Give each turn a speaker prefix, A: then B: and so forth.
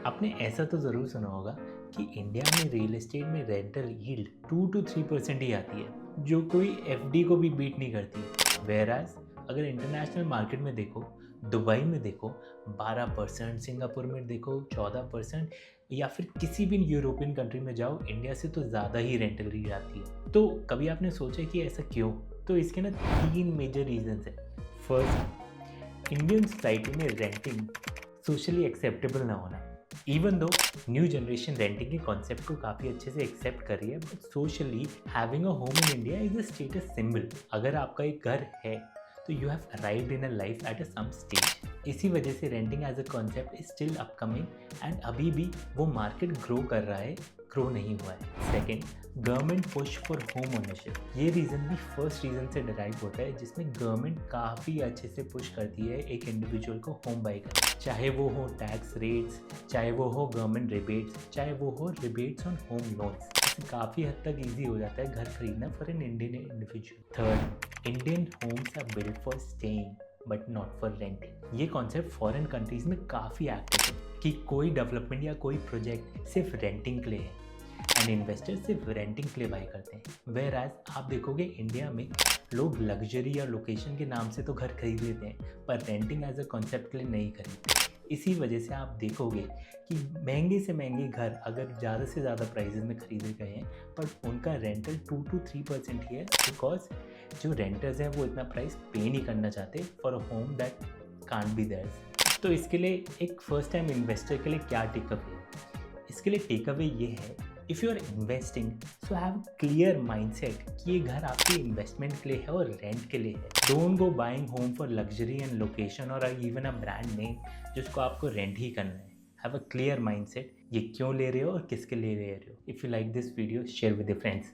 A: आपने ऐसा तो ज़रूर सुना होगा कि इंडिया में रियल एस्टेट में रेंटल यील्ड 2 to 3% ही आती है, जो कोई एफडी को भी बीट नहीं करती। वेयरएज अगर इंटरनेशनल मार्केट में देखो, दुबई में देखो 12%, सिंगापुर में देखो 14%, या फिर किसी भी यूरोपियन कंट्री में जाओ, इंडिया से तो ज़्यादा ही रेंटल यील्ड आती है। तो कभी आपने सोचा कि ऐसा क्यों? तो इसके ना 3 मेजर रीजंस हैं। फर्स्ट, इंडियन सोसाइटी में रेंटिंग सोशली एक्सेप्टेबल ना होना। Even though new generation renting के कॉन्सेप्ट को काफ़ी अच्छे से एक्सेप्ट कर रही है, but socially having a home in India is a status symbol. अगर आपका एक घर है तो you have arrived in a life at a some stage. इसी वजह से renting as a concept is still upcoming and अभी भी वो मार्केट ग्रो कर रहा है, ग्रो नहीं हुआ है। Second, government push for home ownership. ये रीज़न भी फर्स्ट रीज़न से डिराइव होता है, जिसमें गवर्नमेंट काफ़ी अच्छे से पुश करती है एक इंडिविजुअल को होम बाई करना, चाहे वो हो टैक्स रेट्स, चाहे वो हो गवर्नमेंट रिबेट्स, चाहे वो हो रिबेट्स ऑन होम लोन्स। इससे काफ़ी हद तक ईजी हो जाता है घर खरीदना for an Indian individual. Third, Indian homes are built for staying but not for renting. ये कॉन्सेप्ट फॉरेन कंट्रीज में काफ़ी एक्टिव है कि कोई डेवलपमेंट या कोई प्रोजेक्ट सिर्फ रेंटिंग के लिए है एंड इन्वेस्टर सिर्फ रेंटिंग के लिए बाई करते हैं। वेयर एज आप देखोगे इंडिया में लोग लग्जरी या लोकेशन के नाम से तो घर खरीद लेते हैं, पर रेंटिंग एज अ कॉन्सेप्ट के लिए नहीं खरीदते। इसी वजह से आप देखोगे कि महंगे से महंगे घर अगर ज़्यादा से ज़्यादा प्राइजेस में खरीदे गए हैं, पर उनका रेंटल 2 to 3% ही है, बिकॉज जो रेंटर्स हैं वो इतना प्राइस पे नहीं करना चाहते for a home that can't be theirs. तो इसके लिए एक फर्स्ट टाइम इन्वेस्टर के लिए क्या टेक अवे? इसके लिए टेक अवे ये है, if you are investing so have clear mindset कि ये घर आपके इन्वेस्टमेंट के लिए है और रेंट के लिए है। Don't go buying home for luxury and location और इवन अ ब्रांड नेम जिसको आपको रेंट ही करना है। हैव अ क्लियर माइंडसेट, ये क्यों ले रहे हो और किसके लिए ले रहे हो। If you like this video, share with your friends.